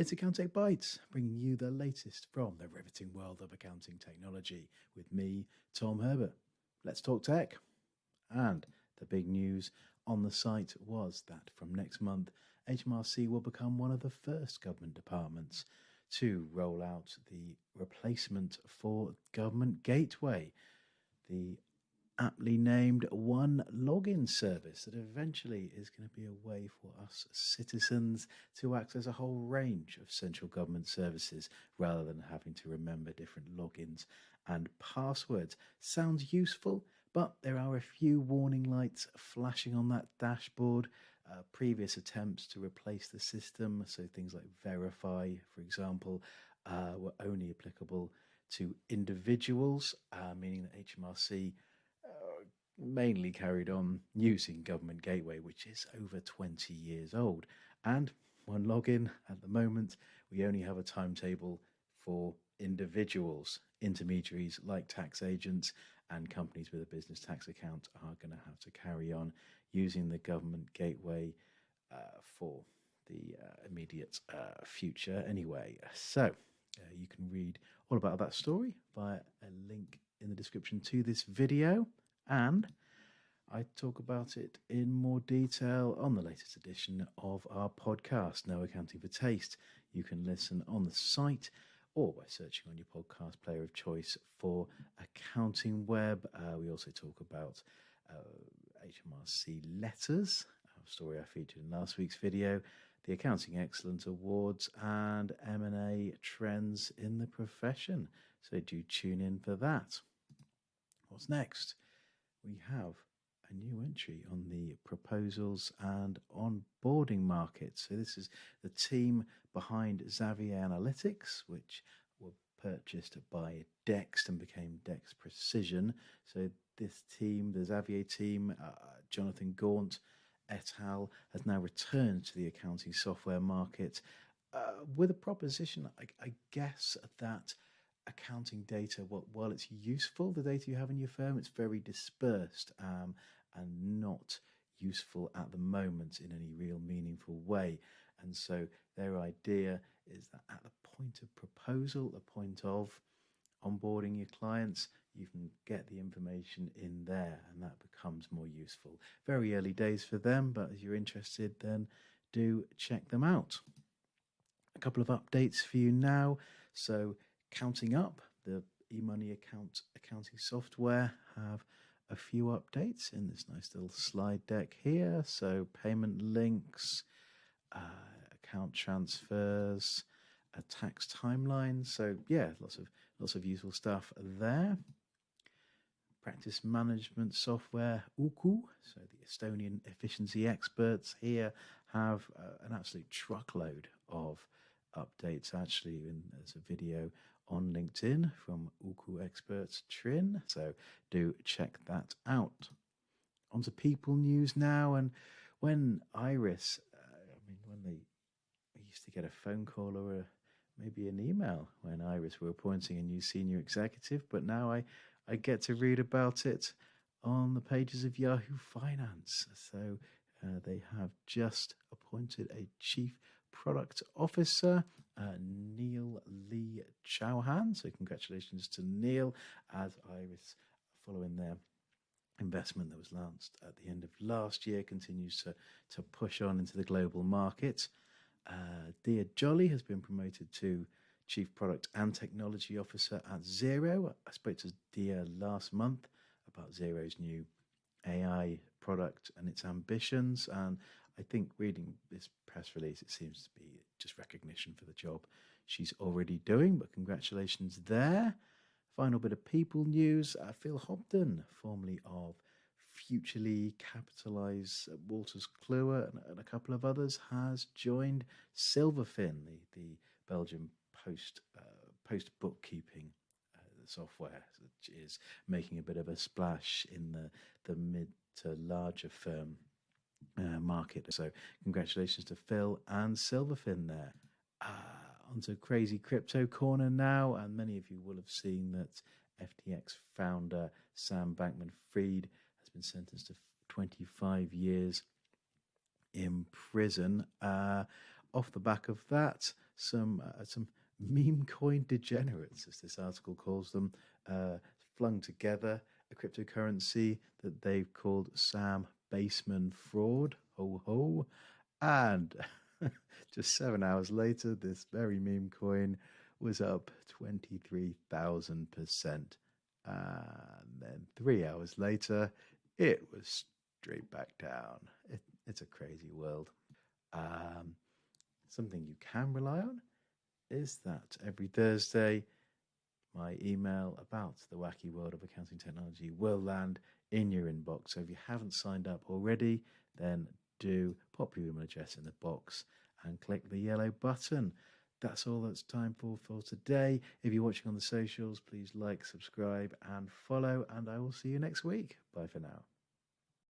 It's Accountech Bytes, bringing you the latest from the riveting world of accounting technology with me, Tom Herbert. Let's talk tech. And the big news on the site was that from next month, HMRC will become one of the first government departments to roll out the replacement for Government Gateway, the aptly named one login service that eventually is going to be a way for us citizens to access a whole range of central government services rather than having to remember different logins and passwords. Sounds useful, but there are a few warning lights flashing on that dashboard. Previous attempts to replace the system, so things like Verify, for example, were only applicable to individuals, meaning that HMRC mainly carried on using Government Gateway, which is over 20 years old. And one login at the moment, we only have a timetable for individuals. Intermediaries like tax agents and companies with a business tax account are going to have to carry on using the Government Gateway for the immediate future anyway. So you can read all about that story via a link in the description to this video. And I talk about it in more detail on the latest edition of our podcast, No Accounting for Taste. You can listen on the site or by searching on your podcast player of choice for Accounting Web. We also talk about HMRC letters, a story I featured in last week's video, the Accounting Excellence Awards, and M&A trends in the profession. So do tune in for that. What's next? We have a new entry on the proposals and onboarding market. So this is the team behind Xavier Analytics, which were purchased by Dext and became Dext Precision. So this team, the Xavier team, Jonathan Gaunt et al., has now returned to the accounting software market with a proposition, I guess, that accounting data, while it's useful, the data you have in your firm, it's very dispersed and not useful at the moment in any real meaningful way. And so their idea is that at the point of proposal, the point of onboarding your clients, you can get the information in there and that becomes more useful. Very early days for them, but if you're interested, then do check them out. A couple of updates for you now. So Counting Up, the eMoney accounting software, have a few updates in this nice little slide deck here. So payment links, account transfers, a tax timeline. So yeah, lots of useful stuff there. Practice management software, Uku. So the Estonian efficiency experts here have an absolute truckload of updates. Actually, there's a video on LinkedIn from Uku experts Trin, so do check that out. On to people news now, and when Iris, when they used to get a phone call or maybe an email when Iris were appointing a new senior executive, but now I get to read about it on the pages of Yahoo Finance. So they have just appointed a chief product officer, Neil Lee Chauhan. So congratulations to Neil, as Iris, following their investment that was launched at the end of last year, continues to push on into the global market. Dia Jolly has been promoted to Chief Product and Technology Officer at Xero. I spoke to Dia last month about Xero's new AI product and its ambitions, and I think reading this press release, it seems to be just recognition for the job she's already doing, but congratulations there. Final bit of people news, Phil Hobden, formerly of Futurely Capitalize, Wolters Kluwer and a couple of others, has joined Silverfin, the Belgian post bookkeeping software, which is making a bit of a splash in the mid to larger firm market. So congratulations to Phil and Silverfin there. Onto Crazy Crypto Corner now, and many of you will have seen that FTX founder Sam Bankman-Fried has been sentenced to 25 years in prison. off the back of that, some meme coin degenerates, as this article calls them, flung together a cryptocurrency that they've called Sam Baseman Fraud. Ho ho. And just 7 hours later, this very meme coin was up 23,000%. And then 3 hours later, it was straight back down. It's a crazy world. Something you can rely on is that every Thursday, my email about the wacky world of accounting technology will land in your inbox. So if you haven't signed up already, then do pop your email address in the box and click the yellow button. That's all that's time for today. If you're watching on the socials, please like, subscribe, and follow, and I will see you next week. Bye for now.